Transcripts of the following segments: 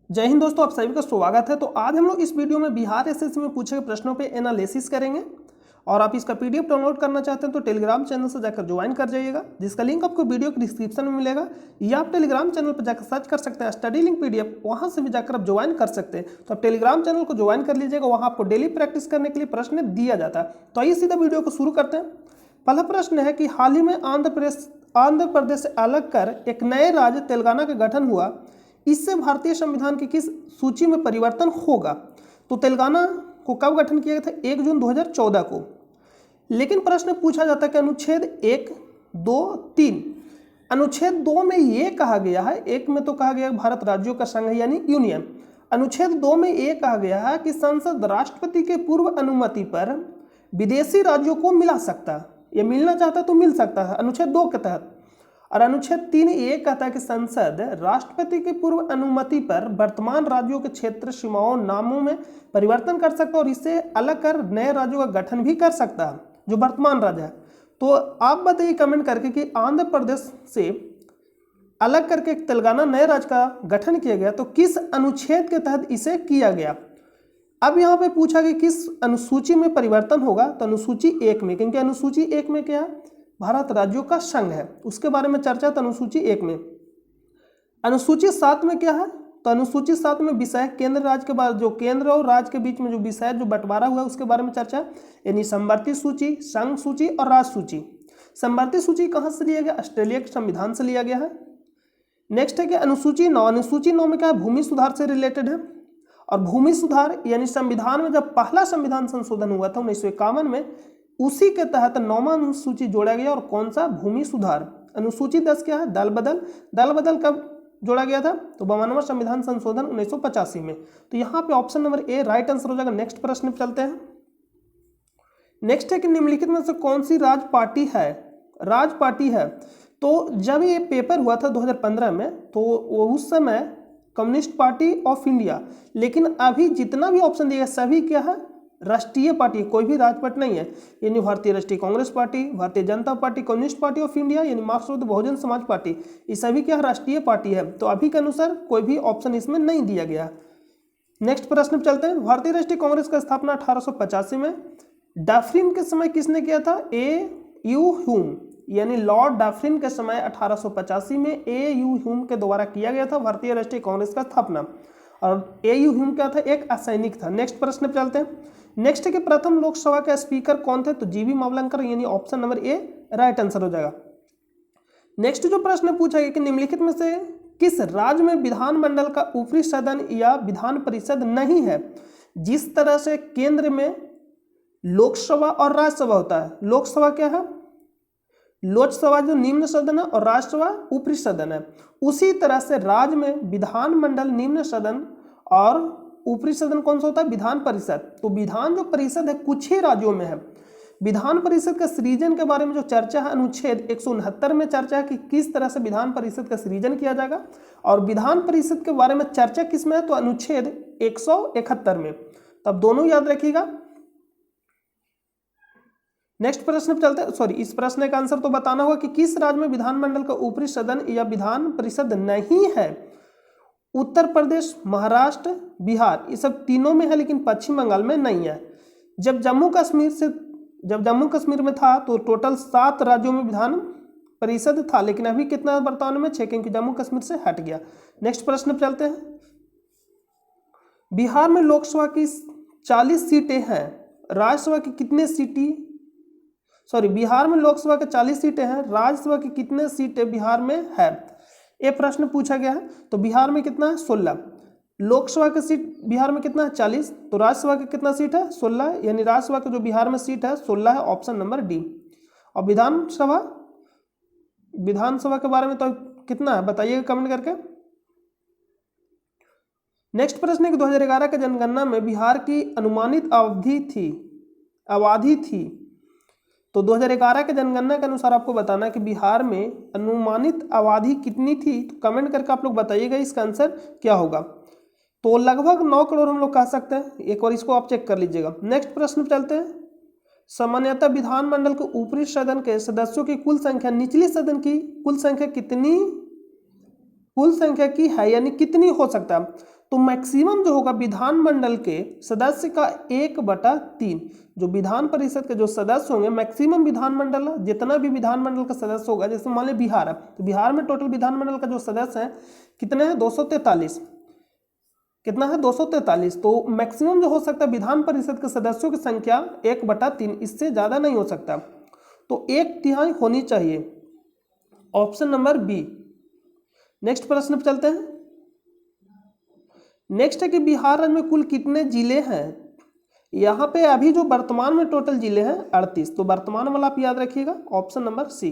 जय हिंद दोस्तों, आप सभी का स्वागत है। तो आज हम लोग इस वीडियो में बिहार एसएससी में पूछे गए प्रश्नों पे एनालिसिस करेंगे और आप इसका पीडीएफ डाउनलोड करना चाहते हैं तो टेलीग्राम चैनल से जाकर ज्वाइन कर जाइएगा, जिसका लिंक आपको वीडियो के डिस्क्रिप्शन में मिलेगा, या आप टेलीग्राम चैनल पर जाकर सर्च कर सकते हैं स्टडी लिंक पीडीएफ, वहाँ से भी जाकर आप ज्वाइन कर सकते हैं। तो आप टेलीग्राम चैनल को ज्वाइन कर लीजिएगा, वहाँ आपको डेली प्रैक्टिस करने के लिए प्रश्न दिया जाता है। तो आइए सीधा वीडियो को शुरू करते हैं। पहला प्रश्न है कि हाल ही में आंध्र प्रदेश से अलग कर एक नए राज्य तेलंगाना का गठन हुआ, इससे भारतीय संविधान की किस सूची में परिवर्तन होगा? तो तेलंगाना को कब गठन किया गया था? 1 जून 2014 को। लेकिन प्रश्न पूछा जाता है कि अनुच्छेद 1, 2, 3। अनुच्छेद 2 में ये कहा गया है, एक में तो कहा गया भारत राज्यों का संघ यानी यूनियन। अनुच्छेद 2 में ये कहा गया है कि संसद राष्ट्रपति के पूर्व अनुमति पर विदेशी राज्यों को मिला सकता है, या मिलना चाहता है तो मिल सकता है अनुच्छेद 2 के तहत। और अनुच्छेद 3 ये कहता है कि संसद राष्ट्रपति की पूर्व अनुमति पर वर्तमान राज्यों के क्षेत्र सीमाओं नामों में परिवर्तन कर सकता है और इससे अलग कर नए राज्यों का गठन भी कर सकता है जो वर्तमान राज्य है। तो आप बताइए कमेंट करके कि आंध्र प्रदेश से अलग करके तेलंगाना नए राज्य का गठन किया गया, तो किस अनुच्छेद के तहत इसे किया गया? अब यहाँ पे पूछा कि किस अनुसूची में परिवर्तन होगा, तो अनुसूची 1 में, क्योंकि अनुसूची 1 में क्या है? भारत राज्यों का संघ है, उसके बारे में चर्चा तो अनुसूची 1 में। अनुसूची 7 में क्या है? तो अनुसूची 7 में विषय केंद्र राज्य के बाद जो केंद्र और राज्य के बीच में जो विषय जो बंटवारा हुआ है उसके बारे में चर्चा, यानी समवर्ती सूची, संघ सूची और राज्य सूची। समवर्ती सूची कहाँ से लिया गया? ऑस्ट्रेलिया के संविधान से लिया गया है। नेक्स्ट है कि अनुसूची 9। अनुसूची 9 में क्या है? भूमि सुधार से रिलेटेड है। और भूमि सुधार यानी संविधान में जब पहला संविधान संशोधन हुआ था 1951 में, उसी के तहत 9वां अनुसूची जोड़ा गया। और कौन सा? भूमि सुधार। अनुसूची 10 क्या है? दल बदल। दल बदल कब जोड़ा गया था? तो 52वां संविधान संशोधन 1985 में। तो यहाँ पे option number A right answer हो जाएगा। नेक्स्ट प्रश्न पे चलते हैं। नेक्स्ट है कि निम्नलिखित में से कौन सी राज पार्टी है? राज पार्टी है। तो जब ये पेपर हुआ था 2015 में, तो उस समय कम्युनिस्ट पार्टी ऑफ इंडिया, लेकिन अभी जितना भी ऑप्शन दिया सभी क्या है? राष्ट्रीय पार्टी, कोई भी राज्य पार्टी नहीं है। यानी भारतीय राष्ट्रीय Congress party, Bharatiya Janata party, communist party of India यानी मार्क्सवादी बहुजन समाज पार्टी, ये सभी क्या राष्ट्रीय पार्टी है। तो अभी के अनुसार कोई भी ऑप्शन इसमें नहीं दिया गया। नेक्स्ट प्रश्न पर चलते हैं। भारतीय राष्ट्रीय कांग्रेस का स्थापना 1885 में। डफरिन के समय किसने किया था? A.U. ह्यूम, यानी लॉर्ड डफरिन के समय 1885 में A.U. ह्यूम के द्वारा किया गया था भारतीय राष्ट्रीय कांग्रेस का स्थापना। और A.U. ह्यूम क्या था? एक असैनिक था। नेक्स्ट प्रश्न पे चलते हैं। नेक्स्ट है कि प्रथम लोकसभा के स्पीकर कौन थे? तो जीवी मावलंकर, यानी option number A right answer हो जाएगा। नेक्स्ट जो प्रश्न पूछा गया कि निम्नलिखित में से किस राज्य में विधानमंडल का ऊपरी सदन या विधान परिषद नहीं है? जिस तरह से केंद्र में लोकसभा और राज्यसभा होता है, लोकसभा क्या है? लोकसभा जो निम्न सदन है और राज्यसभा ऊपरी सदन है, उसी तरह से राज्य में विधानमंडल निम्न सदन और ऊपरी सदन कौन सा होता है? विधान परिषद। तो विधान जो परिषद है कुछ ही राज्यों में है। विधान परिषद का सृजन के बारे में जो चर्चा है अनुच्छेद 169 में चर्चा है कि किस तरह से विधान परिषद का सृजन किया जाएगा। और विधान परिषद के बारे में चर्चा किस में है? तो अनुच्छेद 171 में। तब दोनों याद रखिएगा। नेक्स्ट प्रश्न पे चलते हैं। इस प्रश्न का आंसर तो बताना होगा कि किस राज्य में विधानमंडल का ऊपरी सदन या विधान परिषद नहीं है? उत्तर प्रदेश, महाराष्ट्र, बिहार, ये सब तीनों में है, लेकिन पश्चिम बंगाल में नहीं है। जब जम्मू कश्मीर में था तो टोटल 7 राज्यों में विधान परिषद था, लेकिन अभी कितना वर्तमान में? 6, क्योंकि जम्मू कश्मीर से हट गया। नेक्स्ट प्रश्न पे चलते हैं। बिहार में लोकसभा की 40 सीटें हैं, राज्यसभा की कितने सीटें? बिहार में लोकसभा के 40 सीटें हैं, राज्यसभा की कितने सीटें बिहार में है? ये प्रश्न पूछा गया है। तो बिहार में कितना है? 16। लोकसभा की सीट बिहार में कितना है? 40। तो राज्यसभा की कितना सीट है? 16, यानी राज्यसभा की जो बिहार में सीट है 16 है, ऑप्शन नंबर डी। और विधानसभा के बारे में तो कितना है बताइएगा कमेंट करके। नेक्स्ट प्रश्न है कि 2011 के जनगणना में बिहार की अनुमानित आबादी थी। तो 2011 के जनगणना के अनुसार आपको बताना है कि बिहार में अनुमानित आबादी कितनी थी। तो कमेंट करके आप लोग बताइएगा इसका आंसर क्या होगा। तो लगभग 9 करोड़ हम लोग कह सकते हैं। एक बार इसको आप चेक कर लीजिएगा। नेक्स्ट प्रश्न पे चलते हैं। सामान्यतः विधानमंडल के ऊपरी सदन के सदस्यों की कुल संख्या निचली सदन की कुल संख्या कितनी कुल संख्या की है, यानी कितनी हो सकता है। तो मैक्सिमम जो होगा विधानमंडल के सदस्य का 1/3, जो विधान परिषद के जो सदस्य होंगे, मैक्सिमम विधानमंडल जितना भी विधानमंडल का सदस्य होगा, जैसे मान लीजिए बिहार है तो बिहार में टोटल विधानमंडल का जो सदस्य है कितने हैं, 243। कितना है, 243। तो मैक्सिमम जो हो सकता है विधान परिषद के सदस्यों की संख्या 1/3, इससे ज्यादा नहीं हो सकता। तो 1/3 होनी चाहिए, ऑप्शन नंबर बी। नेक्स्ट प्रश्न पर चलते हैं। नेक्स्ट है कि बिहार राज्य में कुल कितने जिले हैं। यहाँ पे अभी जो वर्तमान में टोटल जिले हैं 38, तो वर्तमान वाला आप याद रखिएगा, ऑप्शन नंबर सी,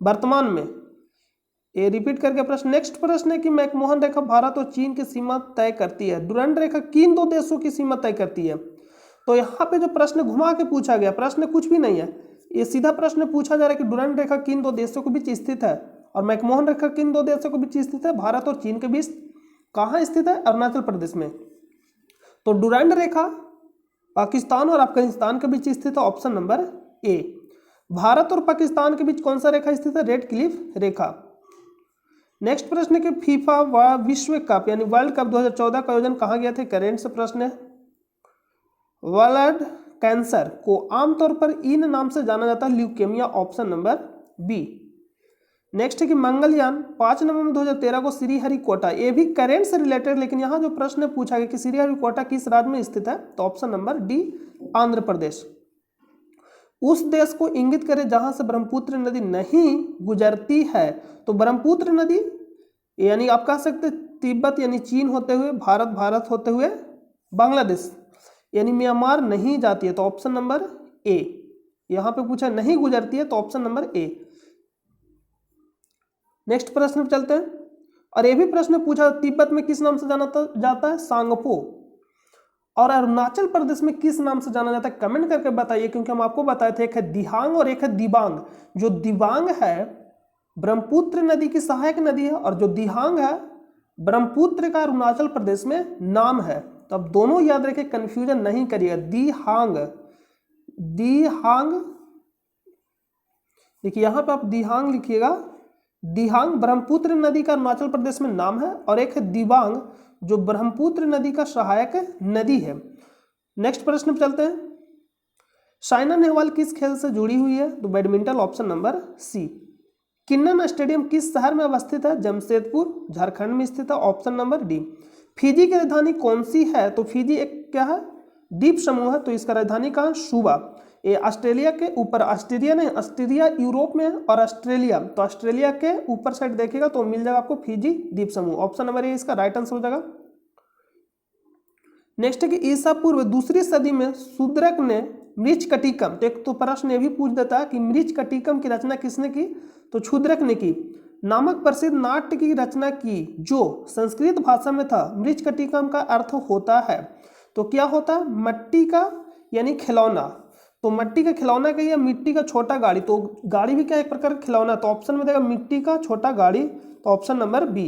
वर्तमान में। ये रिपीट करके प्रश्न। नेक्स्ट प्रश्न है कि मैकमोहन रेखा भारत और चीन की सीमा तय करती है। डुरंड रेखा किन दो देशों की सीमा तय करती है। तो यहाँ पे जो प्रश्न घुमा के पूछा गया, प्रश्न कुछ भी नहीं है, ये सीधा प्रश्न पूछा जा रहा है कि डुरंड रेखा किन दो देशों के बीच स्थित है, और मैकमोहन रेखा किन दो देशों के बीच स्थित है, भारत और चीन के बीच। कहाँ स्थित है, अरुणाचल प्रदेश में। तो डुरंड रेखा पाकिस्तान और अफगानिस्तान के बीच स्थित है, ऑप्शन नंबर ए। भारत और पाकिस्तान के बीच कौन सा रेखा स्थित है, रेड क्लिफ रेखा। नेक्स्ट प्रश्न है कि फीफा विश्व कप यानी वर्ल्ड कप 2014 का आयोजन कहाँ गया था। करेंट से प्रश्न है। ब्लड कैंसर को आमतौर पर इन नाम से जाना जाता है, leukaemia, option number B. Next है कि मंगलयान 5 नवंबर 2013 को श्रीहरिकोटा, ये भी करेंट से रिलेटेड, लेकिन यहाँ जो प्रश्न पूछा गया कि श्रीहरिकोटा किस राज्य में स्थित है, तो option number D, Andhra Pradesh. उस देश को इंगित करे जहां से ब्रह्मपुत्र नदी नहीं गुजरती है। तो ब्रह्मपुत्र नदी यानी आप कह सकते तिब्बत यानी चीन होते हुए, भारत होते हुए बांग्लादेश यानी म्यांमार नहीं जाती है, तो ऑप्शन नंबर ए। यहां पे पूछा नहीं गुजरती है, तो ऑप्शन नंबर ए। नेक्स्ट प्रश्न पे चलते हैं। और ये भी प्रश्न पूछा तिब्बत में किस नाम से जाना जाता है, सांगपो। और अरुणाचल प्रदेश में किस नाम से जाना जाता है, कमेंट करके बताइए, क्योंकि हम आपको बताए थे एक है दिहांग और एक है दिबांग। जो दिबांग है ब्रह्मपुत्र नदी की सहायक नदी है, और जो दिहांग है ब्रह्मपुत्र का अरुणाचल प्रदेश में नाम है। तो अब दोनों याद रखिए, कंफ्यूजन नहीं करिएगा। दिहांग, दिहांग देखिए यहां पे आप दिहांग लिखिएगा। दिहांग ब्रह्मपुत्र नदी का अरुणाचल प्रदेश में नाम है, और एक है दिबांग जो ब्रह्मपुत्र नदी का सहायक नदी है। नेक्स्ट प्रश्न पर चलते हैं। साइना नेहवाल किस खेल से जुड़ी हुई है, तो बैडमिंटन, ऑप्शन नंबर सी। किन्नन स्टेडियम किस शहर में अवस्थित है, जमशेदपुर, झारखंड में स्थित है, ऑप्शन नंबर डी। फिजी की राजधानी कौन सी है, तो फिजी एक क्या है, द्वीप समूह है, तो इसका राजधानी कहाँ, सुबा। ये ऑस्ट्रेलिया के ऊपर, ऑस्ट्रेलिया नहीं, ऑस्ट्रेलिया यूरोप में है, और ऑस्ट्रेलिया, तो ऑस्ट्रेलिया के ऊपर साइड देखिएगा तो मिल जाएगा आपको फिजी द्वीप समूह, ऑप्शन नंबर ए इसका राइट आंसर हो जाएगा। नेक्स्ट है कि ईसा पूर्व 2री सदी में शूद्रक ने मृच्छकटिकम, तो एक तो प्रश्न ये भी पूछ देता है कि मृच्छकटिकम की रचना किसने की, तो क्षुद्रक ने की, नामक प्रसिद्ध नाट्य की रचना की जो संस्कृत भाषा में था। मृच्छकटिकम का अर्थ होता है, तो क्या होता है, मट्टी का यानी खिलौना। तो मट्टी का खिलौना कहिए, मिट्टी का छोटा गाड़ी, तो गाड़ी भी क्या एक प्रकार का खिलौना, तो ऑप्शन में देगा मिट्टी का छोटा गाड़ी, तो ऑप्शन नंबर बी।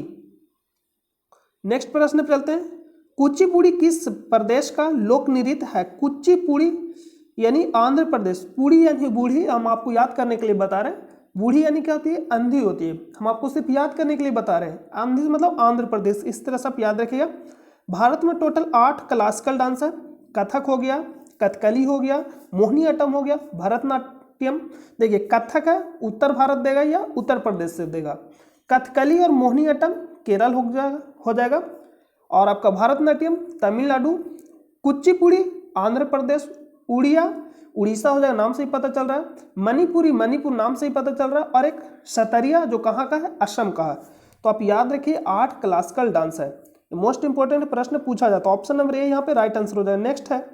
नेक्स्ट प्रश्न पे चलते हैं। कुचिपुड़ी किस प्रदेश का लोक नृत्य है। कुचिपुड़ी यानी आंध्र प्रदेश, पुड़ी यानी बूढ़ी, हम आपको याद करने के लिए बता रहे हैं। बूढ़ी यानी क्या होती है, अंधी होती है, हम आपको सिर्फ याद करने के लिए बता रहे हैं। अंधी मतलब आंध्र प्रदेश, इस तरह से आप याद रखिएगा। भारत में टोटल 8 क्लासिकल डांस है। कथक हो गया, कथकली हो गया, मोहिनी अट्टम हो गया, भरतनाट्यम। देखिए कथक है उत्तर भारत देगा या उत्तर प्रदेश से देगा, कथकली और मोहिनी अट्टम केरल हो जाएगा, और आपका भरतनाट्यम तमिलनाडु, कुचिपुड़ी आंध्र प्रदेश, उड़िया उड़ीसा हो जाएगा, नाम से ही पता चल रहा है, मणिपुरी मणिपुर नाम से ही पता चल रहा है, और एक सतरिया जो कहाँ का है, असम का है। तो आप याद रखिए 8 क्लासिकल डांस है। मोस्ट इंपोर्टेंट प्रश्न पूछा जाता है, ऑप्शन नंबर ए यहाँ पे राइट आंसर हो जाएगा। नेक्स्ट है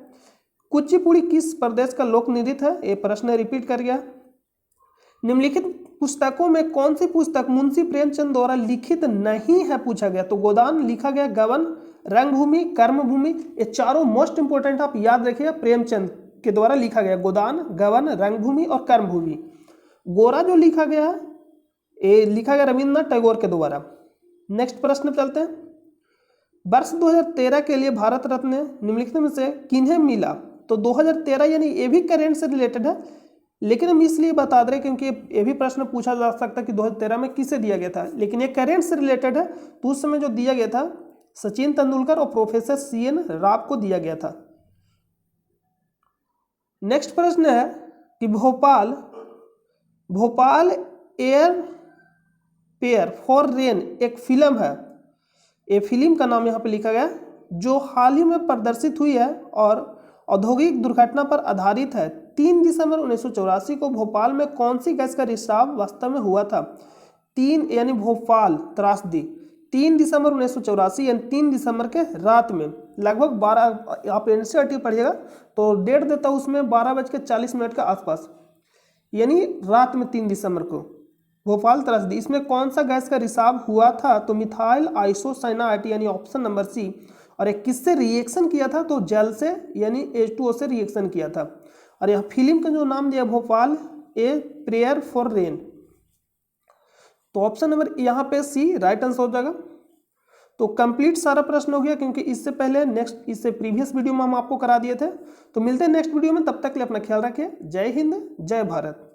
कुचिपुड़ी किस प्रदेश का लोक नृत्य है, ये प्रश्न रिपीट कर गया। निम्नलिखित पुस्तकों में कौन सी पुस्तक मुंशी प्रेमचंद द्वारा लिखित नहीं है, पूछा गया। तो गोदान लिखा गया, गबन, रंगभूमि, कर्मभूमि, ये चारों मोस्ट इंपोर्टेंट आप याद रखिएगा, प्रेमचंद के द्वारा लिखा गया। गोदान, गबन, रंगभूमि और कर्मभूमि। गोरा जो लिखा गया है ये लिखा गया रविन्द्रनाथ टैगोर के द्वारा। नेक्स्ट प्रश्न चलते हैं। वर्ष 2013 के लिए भारत रत्न निम्नलिखित में से किन्हें मिला। तो 2013 यानी ये भी करेंट से रिलेटेड है, लेकिन हम इसलिए बता दे रहे क्योंकि ये भी प्रश्न पूछा जा सकता है कि 2013 में किसे दिया गया था, लेकिन ये करेंट से रिलेटेड है, तो उस समय जो दिया गया था सचिन तेंदुलकर और प्रोफेसर CN राव को दिया गया था। नेक्स्ट प्रश्न है कि Bhopal air pair for rain एक फिल्म है, ये फिल्म का नाम यहाँ पे लिखा गया जो हाल ही में प्रदर्शित हुई है और औद्योगिक दुर्घटना पर आधारित है। 3 दिसंबर 1984 को भोपाल में कौन सी गैस का रिसाव वास्तव में हुआ था? 3 यानी भोपाल त्रासदी 3 दिसंबर 1984 यानी 3 दिसंबर के रात में लगभग 12, आप NCERT पढ़िएगा तो डेट देता हूँ उसमें 12:40 के आसपास, यानी रात में 3 दिसंबर को भोपाल त्रासदी। इसमें कौन सा गैस का रिसाव हुआ था? तो मिथाइल आइसोसाइनाइड यानी ऑप्शन नंबर सी। और एक किससे रिएक्शन किया था? तो जल से यानी H2O से रिएक्शन किया था। और यहाँ फिल्म का जो नाम दिया Bhopal a prayer for rain, तो ऑप्शन नंबर यहाँ पे सी राइट आंसर हो जाएगा। तो कंप्लीट सारा प्रश्न हो गया, क्योंकि इससे पहले इससे प्रीवियस वीडियो में हम आपको करा दिए थे। तो मिलते हैं नेक्स्ट वीडियो में, तब तक के लिए अपना ख्याल रखिए। जय हिंद, जय भारत।